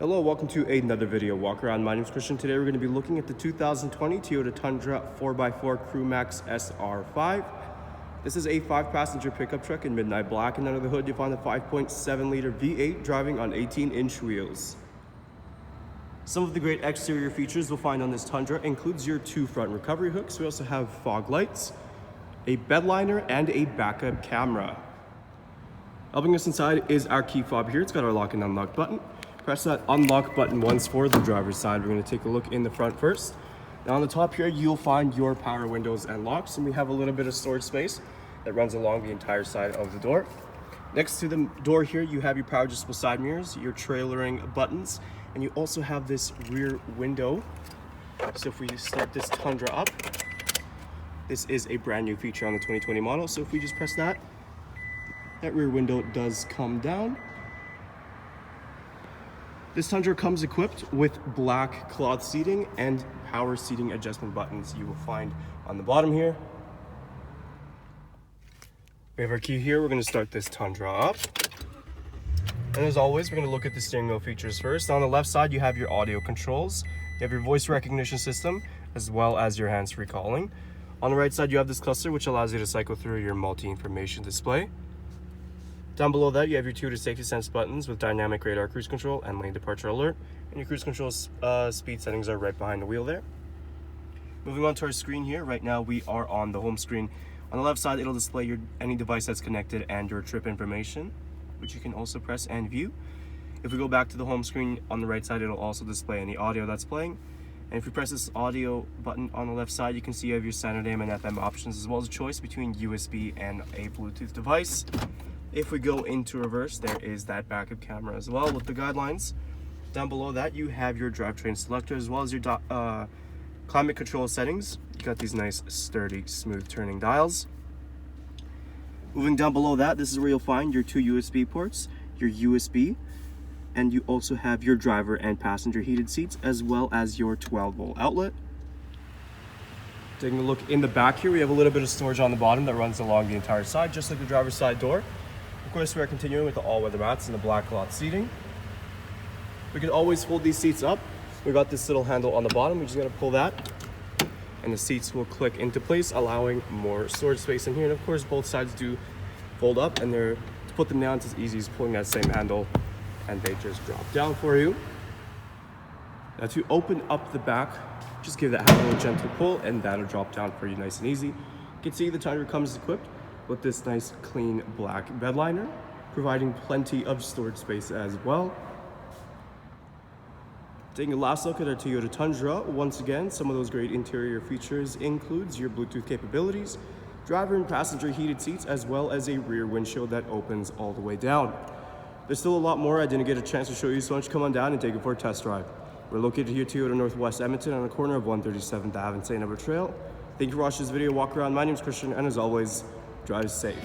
Hello, welcome to another video walk around. My name is Christian. Today we're going to be looking at the 2020 Toyota Tundra 4x4 CrewMax SR5. This is a 5-passenger pickup truck in midnight black, and under the hood you find the 5.7-liter V8 driving on 18-inch wheels. Some of the great exterior features we'll find on this Tundra includes your 2 front recovery hooks. We also have fog lights, a bed liner, and a backup camera. Helping us inside is our key fob here. It's got our lock and unlock button. Press that unlock button once for the driver's side. We're going to take a look in the front first. Now on the top here, you'll find your power windows and locks, and we have a little bit of storage space that runs along the entire side of the door. Next to the door here, you have your power adjustable side mirrors, your trailering buttons, and you also have this rear window. So if we start this Tundra up, this is a brand new feature on the 2020 model. So if we just press that rear window does come down. This Tundra comes equipped with black cloth seating and power seating adjustment buttons you will find on the bottom here. We have our key here. We're going to start this Tundra up. And as always, we're going to look at the steering wheel features first. On the left side, you have your audio controls. You have your voice recognition system, as well as your hands-free calling. On the right side, you have this cluster, which allows you to cycle through your multi-information display. Down below that, you have your 2 safety sense buttons with dynamic radar cruise control and lane departure alert. And your cruise control speed settings are right behind the wheel there. Moving on to our screen here, right now we are on the home screen. On the left side, it'll display any device that's connected and your trip information, which you can also press and view. If we go back to the home screen, on the right side, it'll also display any audio that's playing. And if you press this audio button on the left side, you can see you have your standard AM and FM options, as well as a choice between USB and a Bluetooth device. If we go into reverse, there is that backup camera as well with the guidelines. Down below that, you have your drivetrain selector, as well as your climate control settings. You got these nice, sturdy, smooth turning dials. Moving down below that, this is where you'll find your 2 USB ports, your USB, and you also have your driver and passenger heated seats, as well as your 12-volt outlet. Taking a look in the back here, we have a little bit of storage on the bottom that runs along the entire side, just like the driver's side door. Of course, we are continuing with the all-weather mats and the black cloth seating. We can always fold these seats up. We got this little handle on the bottom. We're just gonna pull that, and the seats will click into place, allowing more storage space in here. And of course, both sides do fold up, and to put them down, it's as easy as pulling that same handle, and they just drop down for you. Now to open up the back, just give that handle a gentle pull, and that'll drop down for you nice and easy. You can see the Tundra comes equipped with this nice clean black bed liner, providing plenty of storage space as well. Taking a last look at our Toyota Tundra, once again, some of those great interior features includes your Bluetooth capabilities, driver and passenger heated seats, as well as a rear windshield that opens all the way down. There's still a lot more I didn't get a chance to show you, so why don't you come on down and take it for a test drive. We're located here at Toyota Northwest Edmonton on the corner of 137th Ave and St.Albert Trail. Thank you for watching this video walk around. My name is Christian, and as always, drive safe.